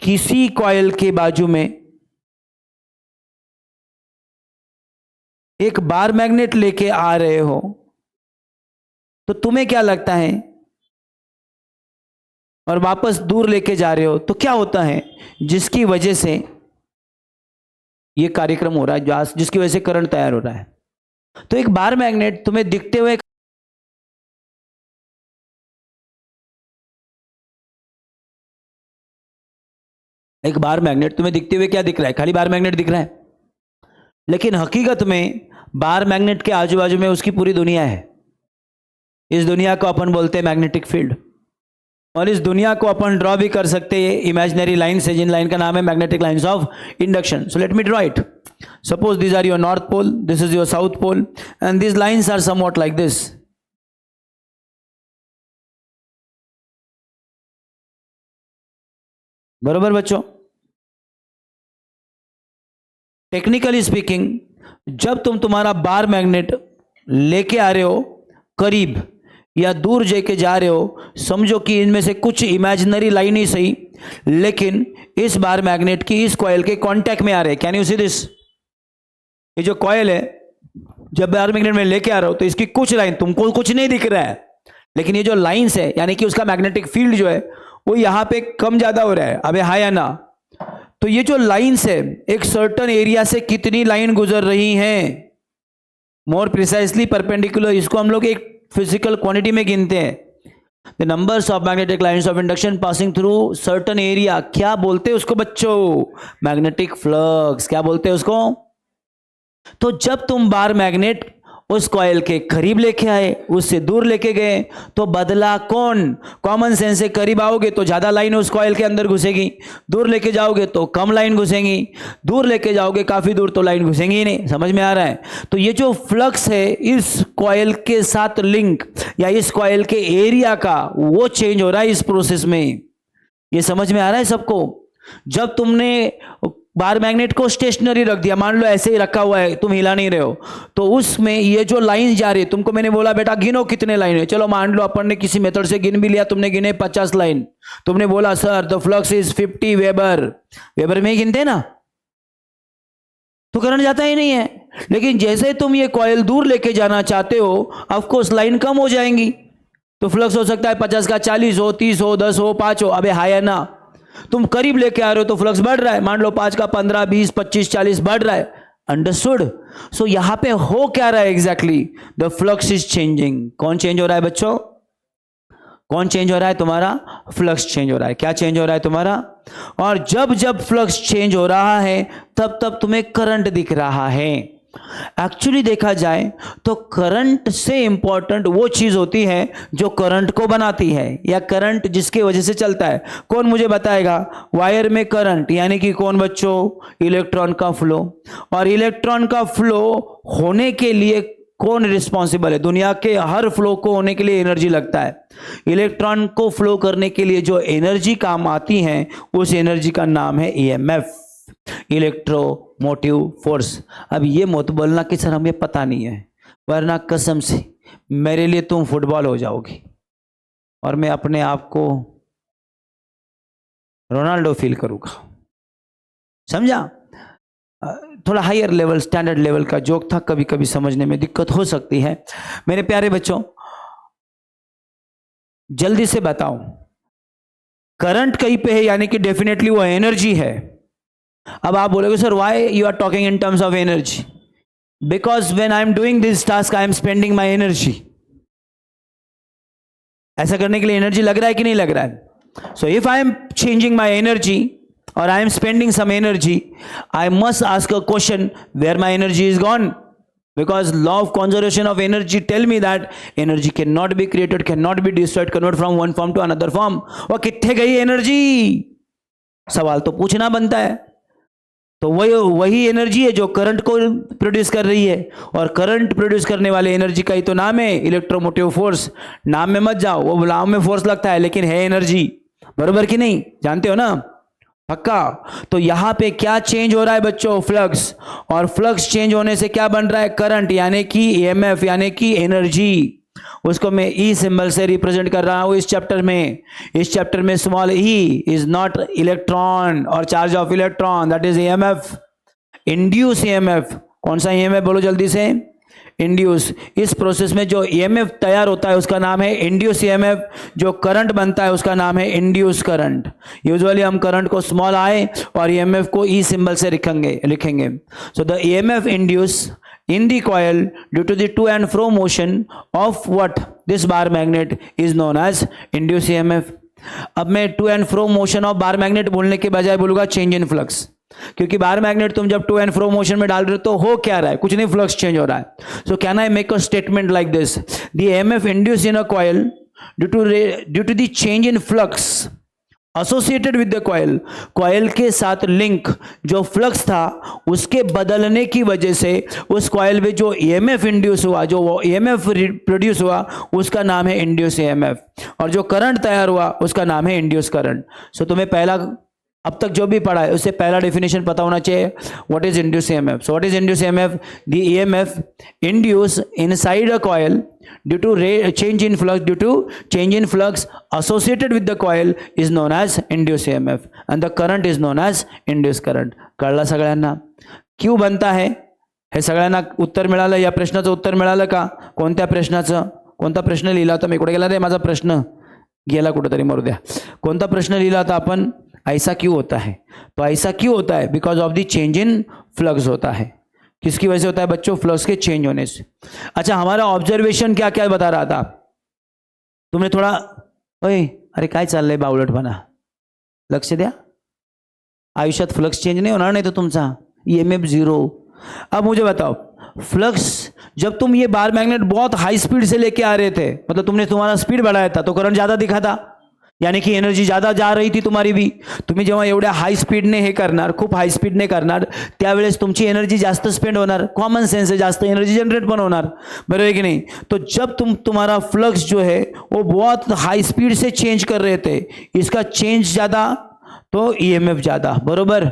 किसी कॉइल के बाजू में एक बार मैग्नेट लेके आ रहे हो तो तुम्हें क्या लगता है, और वापस दूर लेके जा रहे हो तो क्या होता है जिसकी वजह से ये कार्यक्रम हो रहा है, जिसकी वजह से करंट तैयार हो रहा है? तो एक बार मैग्नेट तुम्हें दिखते हुए, एक बार मैग्नेट तुम्हें दिखते हुए क्या दिख रहा है? खाली बार मैग्नेट दिख रहा है, लेकिन हकीकत में बार मैग्नेट के आजू बाजू में उसकी पूरी दुनिया है। इस दुनिया को अपन बोलते हैं मैग्नेटिक फील्ड, और इस दुनिया को अपन ड्रॉ भी कर सकते हैं इमेजिनरी लाइन से, जिन लाइन का नाम है magnetic lines of induction. So let me draw it. Suppose this are your north pole, this is your south pole, and these lines are somewhat like this. बरोबर बच्चों? टेक्निकली स्पीकिंग, जब तुम तुम्हारा bar magnet लेके आ रहे हो करीब या दूर लेके जा रहे हो, समझो कि इनमें से कुछ इमेजिनरी लाइन ही सही, लेकिन इस बार मैग्नेट की इस कॉइल के कांटेक्ट में आ रहे हैं। Can you see this? ये जो कॉइल है, जब बार मैग्नेट में लेके आ रहे हो तो इसकी कुछ लाइन, तुमको कुछ नहीं दिख रहा है, लेकिन ये जो लाइंस है यानी कि उसका मैग्नेटिक फील्ड जो है वो यहां पे कम ज्यादा हो रहा है। अबे हाँ या ना? तो ये जो लाइंस है, एक सर्टन एरिया से कितनी लाइन गुजर रही हैं, मोर प्रिसाइसली परपेंडिकुलर, इसको हम लोग एक फिजिकल क्वांटिटी में गिनते हैं। The numbers of magnetic lines of induction passing through certain area, क्या बोलते हैं उसको बच्चों? Magnetic flux. क्या बोलते हैं उसको? तो जब तुम बार मैग्नेट उस कॉइल के करीब लेके आए, उससे दूर लेके गए, तो बदला कौन? कॉमन सेंस से करीब आओगे तो ज्यादा लाइन उस कॉइल के अंदर घुसेगी, दूर लेके जाओगे तो कम लाइन घुसेंगी, दूर लेके जाओगे काफी दूर तो लाइन घुसेंगी ही नहीं। समझ में आ रहा है? तो ये जो फ्लक्स है इस कॉइल के साथ लिंक या इस कॉइल के एरिया का, वो चेंज हो रहा है इस प्रोसेस में। ये समझ में आ रहा है सबको? जब तुमने बार मैग्नेट को स्टेशनरी रख दिया, मान लो ऐसे ही रखा हुआ है, तुम हिला नहीं रहे हो, तो उसमें ये जो लाइन जा रही है, तुमको मैंने बोला बेटा गिनो कितने लाइन है, चलो मान लो अपन ने किसी मेथड से गिन भी लिया, तुमने गिने 50 लाइन, तुमने बोला sir the flux is 50 weber, weber में ही गिनते ना, तो करंट जाता ही नहीं है। लेकिन जैसे तुम ये कॉइल दूर लेके जाना चाहते हो, ऑफकोर्स लाइन कम हो जाएंगी, तो फ्लक्स हो सकता है 50 का 40 हो, 30 हो, 10 हो, 5 हो। अबे हाय ना, तुम करीब लेके आ रहे हो तो फ्लक्स बढ़ रहा है, मान लो 5 का 15, 20, 25, 40 बढ़ रहा है। अंडरस्टूड? सो यहां पे हो क्या रहा है exactly? The flux is changing. कौन चेंज हो रहा है बच्चों? कौन चेंज हो रहा है? तुम्हारा फ्लक्स चेंज हो रहा है। क्या चेंज हो रहा है तुम्हारा? और जब जब फ्लक्स चेंज हो रहा है तब तब तुम्हें करंट दिख रहा है। एक्चुअली देखा जाए तो करंट से इंपॉर्टेंट वो चीज होती है जो करंट को बनाती है, या करंट जिसके वजह से चलता है। कौन मुझे बताएगा? वायर में करंट यानी कि कौन बच्चों? इलेक्ट्रॉन का फ्लो। और इलेक्ट्रॉन का फ्लो होने के लिए कौन रिस्पॉन्सिबल है? दुनिया के हर फ्लो को होने के लिए एनर्जी लगता है। इलेक्ट्रॉन को फ्लो करने के लिए जो एनर्जी काम आती है उस एनर्जी का नाम है ईएमएफ, इलेक्ट्रोमोटिव फोर्स। अब ये मत बोलना कि सर हमें पता नहीं है, वरना कसम से मेरे लिए तुम फुटबॉल हो जाओगी और मैं अपने आप को रोनाल्डो फील करूंगा। समझा? थोड़ा हायर लेवल, स्टैंडर्ड लेवल का जोक था, कभी कभी समझने में दिक्कत हो सकती है। मेरे प्यारे बच्चों, जल्दी से बताओ, करंट कहीं पे है यानी कि डेफिनेटली वो एनर्जी है। अब आप बोलोगे sir why you are talking in terms of energy? Because when I am doing this task I am spending my energy. ऐसा करने के लिए एनर्जी लग रहा है कि नहीं लग रहा है? So if I am changing my energy or I am spending some energy, I must ask a question where my energy is gone, because law of conservation of energy tell me that energy cannot be created, cannot be destroyed, convert from one form to another form. और कितने गई energy? सवाल तो पूछना बनता है। तो वही एनर्जी है जो करंट को प्रोड्यूस कर रही है, और करंट प्रोड्यूस करने वाले एनर्जी का ही तो नाम है इलेक्ट्रोमोटिव फोर्स। नाम में मत जाओ, वो नाम में फोर्स लगता है लेकिन है एनर्जी, बरोबर कि नहीं, जानते हो ना, पक्का। तो यहां पे क्या चेंज हो रहा है बच्चों, फ्लक्स, और फ्लक्स चेंज होने से क्या बन रहा है, करंट, यानी कि ईएमएफ यानी कि एनर्जी। उसको मैं ई सिंबल से रिप्रेजेंट कर रहा हूं इस चैप्टर में। इस चैप्टर में small E is not electron और charge of electron, that is EMF, induce EMF. कौन सा ईएमएफ बोलो जल्दी से, इंड्यूस। इस प्रोसेस में जो ईएमएफ तैयार होता है उसका नाम है इंड्यूस ईएमएफ, जो करंट बनता है उसका नाम है इंड्यूस करंट। यूजुअली हम करंट को स्मॉल आई और ईएमएफ को ई सिंबल से लिखेंगे। So the EMF induce in the coil due to the to and fro motion of what this bar magnet is known as induced EMF। अब मैं to and fro motion of bar magnet बोलने के बजाय बोलूंगा change in flux, क्योंकि bar magnet तुम जब to and fro motion में डाल रहे हो तो हो क्या रहा है, कुछ नहीं, फ्लक्स चेंज हो रहा है। So can I make a statement like this, the EMF induce in a coil due to the change in flux associated with the coil, coil के साथ लिंक जो फ्लक्स था उसके बदलने की वजह से उस कॉइल में जो ईएमएफ इंड्यूस हुआ, जो वो ईएमएफ प्रोड्यूस हुआ उसका नाम है इंड्यूस ईएमएफ, और जो करंट तैयार हुआ उसका नाम है इंड्यूस करंट। सो तुम्हें पहला अब तक जो भी पढ़ा है उससे पहला डेफिनेशन पता होना चाहिए, what is induce EMF. So what is induce EMF, the EMF induce inside a coil due to change in flux associated with the coil is known as induced EMF and the current is known as induced current। कळलं सगळ्यांना क्यों बनता है, हे सगळ्यांना उत्तर मिळालं, या प्रश्नाचं उत्तर मिळालं का, कोणत्या प्रश्नाचं, कोणता प्रश्न लिहिला होता मी, कुठे गेला रे माझा प्रश्न, गेला कुठेतरी, मरू द्या, कोणता प्रश्न लिहिला होता आपण, ऐसा क्यों होता है, तो ऐसा क्यों होता है, because of the change in flux होता है। किसकी वजह से होता है बच्चों, फ्लक्स के चेंज होने से। अच्छा, हमारा ऑब्जर्वेशन क्या क्या बता रहा था, तुमने थोड़ा, ओए अरे काय चाललंय बावळटपणा, लक्ष द्या, आयुष्यात फ्लक्स चेंज नहीं होना, नहीं तो तुमचा ईएमएफ जीरो। अब मुझे बताओ, फ्लक्स जब तुम ये बार मैग्नेट बहुत हाई स्पीड से लेके आ रहे थे, मतलब तुमने तुम्हारा स्पीड बढ़ाया था तो करंट ज्यादा दिखा था, यानी कि एनर्जी ज्यादा जा रही थी तुम्हारी भी। तुम्ही जेव्हा एवढ्या हाई स्पीडने हे करणार, खूप हाई स्पीडने करणार, त्यावेळेस तुमची एनर्जी जास्त स्पेंड होणार, कॉमन सेंस है, जास्त एनर्जी जनरेट पण होणार, बरोबर है कि नहीं। तो जब तुम्हारा फ्लक्स जो है वो बहुत हाई स्पीड से चेंज कर रहे थे, इसका चेंज ज्यादा तो ईएमएफ ज्यादा, बरोबर।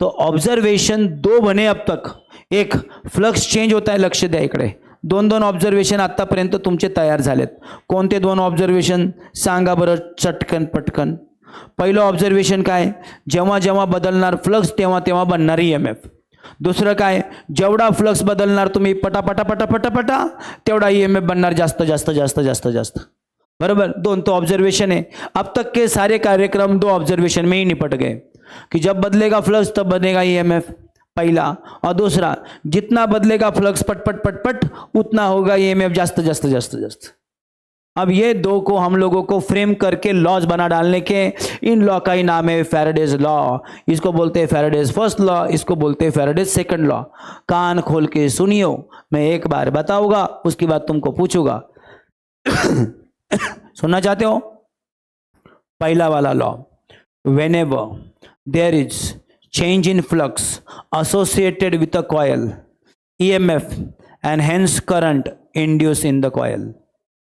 तो ऑब्जर्वेशन दो बने अब तक, एक फ्लक्स चेंज होता है, लक्ष द्या इकडे, दोन दोन ऑब्जर्वेशन आतापर्यंत तुमचे तयार झालेत। कोणते दोन ऑब्जर्वेशन सांगा बरं चटकन पटकन। पहिलं ऑब्जर्वेशन काय, जेव्हा जेव्हा बदलणार फ्लक्स तेव्हा तेव्हा बनणार ईएमएफ। दुसरं काय, जेवढा फ्लक्स बदलणार तुम्ही पटापटा पटापटा पटा तेवढा ईएमएफ बनणार जास्त जास्त जास्त जास्त जास्त, बराबर। दोन तो ऑब्जर्वेशन है। अब तक के सारे कार्यक्रम दो ऑब्जर्वेशन में ही निपट गए कि जब बदलेगा फ्लक्स तब बनेगा ईएमएफ, पहला, और दूसरा जितना बदलेगा फ्लक्स पटपट पटपट उतना होगा ईएमएफ जास्त जास्त जास्त जास्त। अब ये दो को हम लोगों को फ्रेम करके लॉज बना डालने के, इन लॉ का ही नाम है फैराडेज लॉ। इसको बोलते हैं फैराडेज फर्स्ट लॉ, इसको बोलते हैं फैराडेज सेकंड लॉ। कान खोल के सुनियो, मैं एक बार बताऊंगा उसके बाद तुमको पूछूंगा। सुनना चाहते हो? पहला वाला law, whenever there is change in flux associated with a coil, EMF and hence current induced in the coil।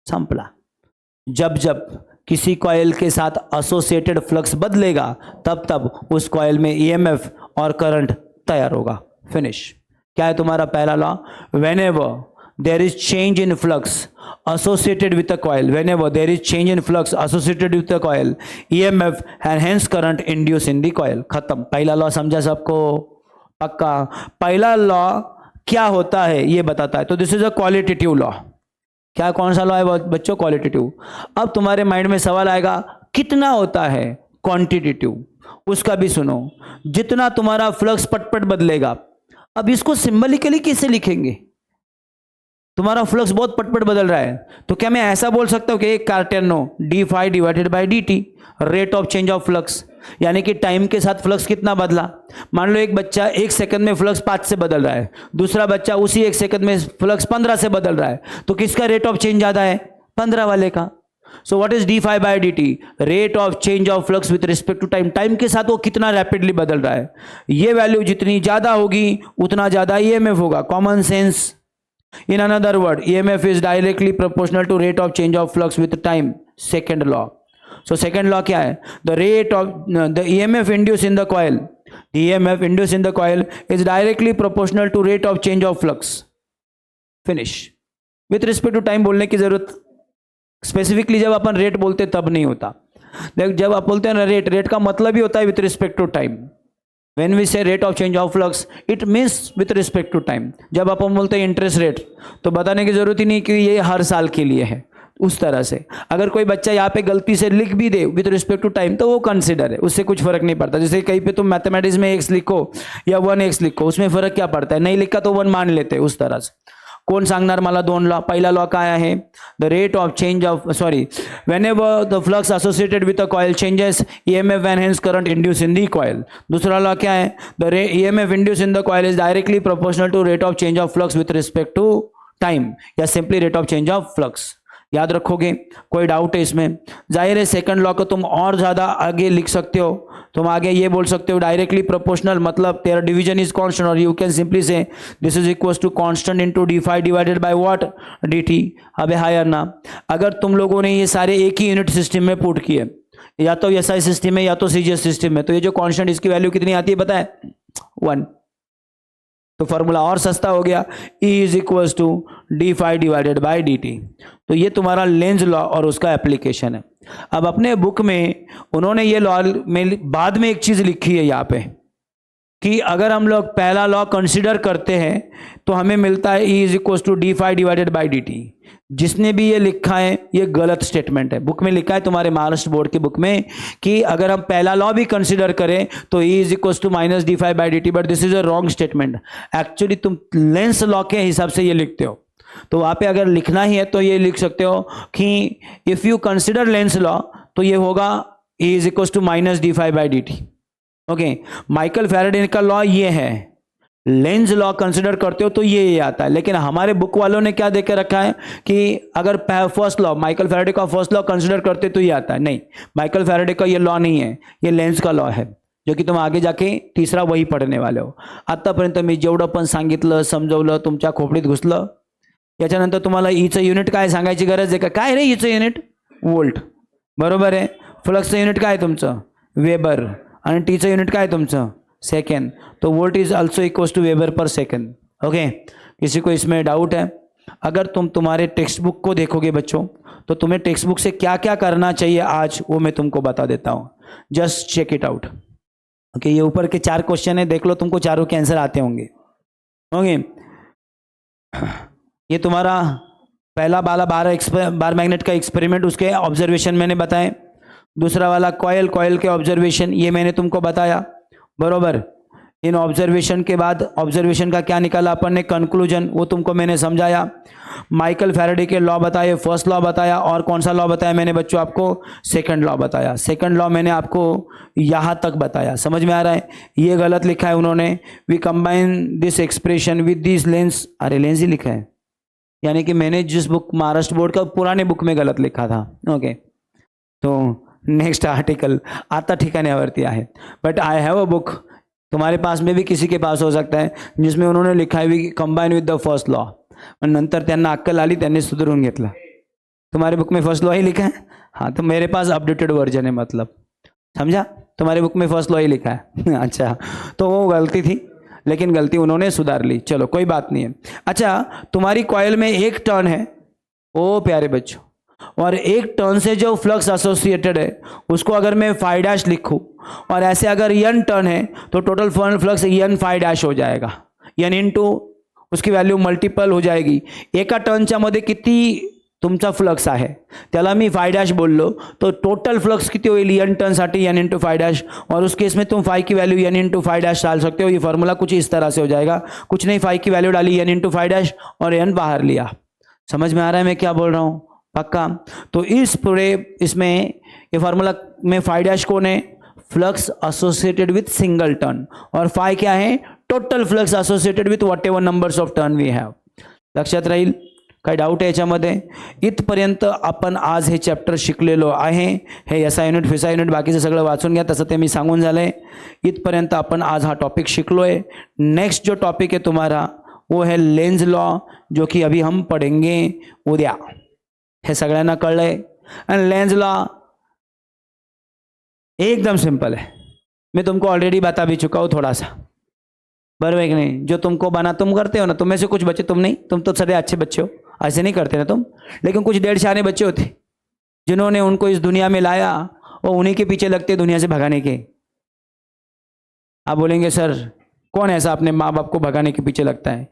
संपला। जब जब किसी कॉइल के साथ एसोसिएटेड फ्लक्स बदलेगा तब तब उस कॉइल में ईएमएफ और करंट तैयार होगा। फिनिश। क्या है तुम्हारा पहला law, whenever there is change in flux associated with a coil, whenever there is change in flux associated with a coil, EMF and hence current induced in the coil। खत्म। पहला law समझा सबको? पक्का। पहला लॉ क्या होता है ये बताता है, तो this is a qualitative law. क्या, कौन सा लॉ है बच्चों? क्वालिटेटिव। अब तुम्हारे माइंड में सवाल आएगा, कितना होता है क्वांटिटेटिव, उसका भी सुनो। जितना तुम्हारा फ्लक्स पटपट बदलेगा, अब इसको सिंबलिकली कैसे लिखेंगे? तुम्हारा फ्लक्स बहुत पटपट बदल रहा है, तो क्या मैं ऐसा बोल सकता हूं कि एक कार्टेनो d∅ divided by dt, rate of change of flux, यानी कि टाइम के साथ फ्लक्स कितना बदला। मान लो एक बच्चा 1 सेकंड में फ्लक्स 5 से बदल रहा है, दूसरा बच्चा उसी 1 सेकंड में फ्लक्स 15 से बदल रहा है, तो किसका रेट ऑफ चेंज ज्यादा है? 15 वाले का। So what is d phi by d t? Rate of change of flux with respect to time. Time के साथ वो कितना रैपिडली बदल रहा है। ये वैल्यू जितनी ज्यादा होगी उतना ज्यादा ईएमएफ होगा। Common sense. In another word, EMF is directly proportional to rate of change of flux with time. Second law. So second law क्या है? The rate of the EMF induce in the coil, EMF induced in the coil is directly proportional to rate of change of flux. Finish. With respect to time बोलने की जरूरत specifically जब अपन rate बोलते तब नहीं होता। देख, जब आप बोलते हैं ना रेट का मतलब ही होता है with respect to time. When we say rate of change of flux, it means with respect to time. जब अपन बोलते हैं इंटरेस्ट रेट तो बताने की जरूरत ही नहीं कि ये हर साल के लिए है। उस तरह से अगर कोई बच्चा यहाँ पे गलती से लिख भी दे विद रिस्पेक्ट टू टाइम तो वो कंसिडर है, उससे कुछ फर्क नहीं पड़ता। जैसे कहीं पे तुम मैथमेटिक्स में x लिखो या 1x लिखो, उसमें फर्क क्या पड़ता है? नहीं लिखा तो 1 मान लेते हैं। उस तरह से कोण सांगणार मला दोन लॉ? पहिला लॉ काय आहे? The rate of change of whenever the flux associated with a coil changes EMF and hence current induce in the coil. दूसरा लॉ क्या है? The EMF induce in the coil is directly proportional to rate of change of flux with respect to time, या simply rate of change of flux. याद रखोगे? कोई doubt है इसमें? जाहिर है सेकंड लॉ को तुम और ज्यादा आगे लिख सकते हो। तुम आगे ये बोल सकते हो डायरेक्टली प्रोपोर्शनल मतलब तेरा डिवीजन इज कांस्टेंट, और you can simply say this is equal to constant into d phi divided by what? dt। अबे हायर ना, अगर तुम लोगों ने ये सारे एक ही यूनिट सिस्टम में पुट किए, या तो एसआई सिस्टम में या तो सीजीएस सिस्टम में, तो ये जो कांस्टेंट इसकी वैल्यू कितनी आती है पता है? 1। तो फॉर्मूला और सस्ता हो गया, E is equal to d phi divided by d t. तो ये तुम्हारा लेंज लॉ और उसका एप्लीकेशन है। अब अपने बुक में उन्होंने ये लॉ में बाद में एक चीज लिखी है यहाँ पे कि अगर हम लोग पहला लॉ कंसिडर करते हैं तो हमें मिलता है E is equal to d phi divided by d t. जिसने भी ये लिखा है ये गलत स्टेटमेंट है। बुक में लिखा है तुम्हारे महाराष्ट्र बोर्ड की बुक में कि अगर हम पहला लॉ भी कंसिडर करें तो E is equal to minus d phi by d t, but this is a wrong statement. Actually तुम लेंस लॉ के हिसाब से ये लिखते हो, तो वहां पे अगर लिखना ही है तो ये लिख सकते हो कि if you consider Lenz law तो ये होगा E is equal to minus d phi by d t. Okay, Michael Faraday का लॉ ये है। लेंज लॉ कंसिडर करते हो तो ये आता है, लेकिन हमारे बुक वालों ने क्या देकर रखा है कि अगर फर्स्ट लॉ माइकल फैराडे का फर्स्ट लॉ कंसिडर करते तो ये आता है। नहीं, माइकल फैराडे का ये लॉ नहीं है, ये लेंज का लॉ है, जो की तुम आगे जाके तीसरा वही पढ़ने वाले हो। आतापर्यंत मी जेवढं पण सांगितलं समजवलं तुमच्या खोपडीत घुसलं। याच्यानंतर तुम्हाला ईचं युनिट काय सांगायची गरज आहे का? काय रे ईचं युनिट? व्होल्ट, बरोबर आहे। फ्लक्सचं युनिट काय तुमचं? वेबर, आणि टीचं युनिट काय तुमचं? सेकेंड। तो volt is also equal to weber per second. Okay, किसी को इसमें डाउट है? अगर तुम तुम्हारे टेक्स्ट बुक को देखोगे बच्चों तो तुम्हें टेक्स्ट बुक से क्या क्या करना चाहिए आज वो मैं तुमको बता देता हूँ। Just check it out. Okay, ये ऊपर के 4 क्वेश्चन है, देख लो, तुमको चारों के आंसर आते होंगे। ओके, ये तुम्हारा पहला वाला बार मैग्नेट का एक्सपेरिमेंट, उसके ऑब्जर्वेशन मैंने बताए। दूसरा वाला कॉयल के ऑब्जर्वेशन, ये मैंने तुमको बताया, बरोबर। इन ऑब्जर्वेशन के बाद ऑब्जर्वेशन का क्या निकाला अपन ने? कंक्लूजन, वो तुमको मैंने समझाया। माइकल फैराडे के लॉ बताए, फर्स्ट लॉ बताया, और कौन सा लॉ बताया मैंने बच्चों आपको? सेकंड लॉ बताया। सेकंड लॉ मैंने आपको यहाँ तक बताया, समझ में आ रहा है? ये गलत लिखा है उन्होंने, we combine this expression with this Lenz. अरे लेंस ही लिखा है, यानी कि मैंने जिस बुक महाराष्ट्र बोर्ड का पुराने बुक में गलत लिखा था। ओके, तो नेक्स्ट आर्टिकल आता ठिकाण्यावरती आहे, but I have a book, तुम्हारे पास में भी किसी के पास हो सकता है, जिसमें उन्होंने लिखा है we combine with the first law. नंतर त्यांना अक्कल आली, त्यांनी सुधरून घेतला। तुम्हारे बुक में फर्स्ट लॉ ही लिखा है? हाँ, तो मेरे पास अपडेटेड वर्जन है, मतलब समझा? तुम्हारे बुक में फर्स्ट लॉ ही लिखा है। अच्छा, तो वो गलती थी, लेकिन गलती उन्होंने सुधार ली, चलो कोई बात नहीं है। अच्छा, तुम्हारी कॉइल में एक टर्न है, ओ प्यारे बच्चों, और एक टर्न से जो फ्लक्स एसोसिएटेड है उसको अगर मैं फाई डैश लिखूँ, और ऐसे अगर n टर्न है तो total flux n phi dash हो जाएगा, n इंटू उसकी वैल्यू मल्टिपल हो जाएगी। एका टर्नच्या मध्ये किती तुमचा फ्लक्स आहे त्याला मी फाई डैश बोललो, तो टोटल फ्लक्स किती होईल n टर्न साठी n इंटू फाई डैश, और उस केस में तुम फाई की value n into phi dash डाल सकते हो। ये फॉर्मूला कुछ इस तरह से हो जाएगा, कुछ नहीं, फाई की वैल्यू डाली n इंटू फाई डैश और n बाहर लिया। समझ में आ रहा है मैं क्या बोल रहा हूँ? पक्का? तो इस पूरे इसमें ये फार्मूला में फाई डैश कौन है? Flux associated with single turn, और फाई क्या है? Total flux associated with whatever numbers of turn we have. लक्षात राहील? काही डाऊट आहे याच्यामध्ये? इथपर्यंत आपण आज हे चॅप्टर शिकलेलो आहे. हे एसआय युनिट फिसा युनिट बाकीचं सगळं वाचून घ्या, तसं ते मी सांगून झालं आहे. इथपर्यंत आपण आज हा टॉपिक शिकलो आहे. नेक्स्ट जो टॉपिक है तुम्हारा वो है लेंस लॉ, जो कि अभी हम पढ़ेंगे उद्या. हे सगळ्यांना कळलं आहे? आणि लेंस लॉ एकदम सिंपल है, मैं तुमको ऑलरेडी बता भी चुका हूँ थोड़ा सा, बराबर है कि नहीं? जो तुमको बना तुम करते हो ना, तुम में से कुछ बच्चे, तुम नहीं, तुम तो सदैव अच्छे बच्चे हो, ऐसे नहीं करते ना तुम, लेकिन कुछ डेढ़ शाने बच्चे होते जिन्होंने उनको इस दुनिया में लाया और उन्हीं के पीछे लगते दुनिया से भगाने के. आप बोलेंगे सर कौन ऐसा अपने माँ बाप को भगाने के पीछे लगता है?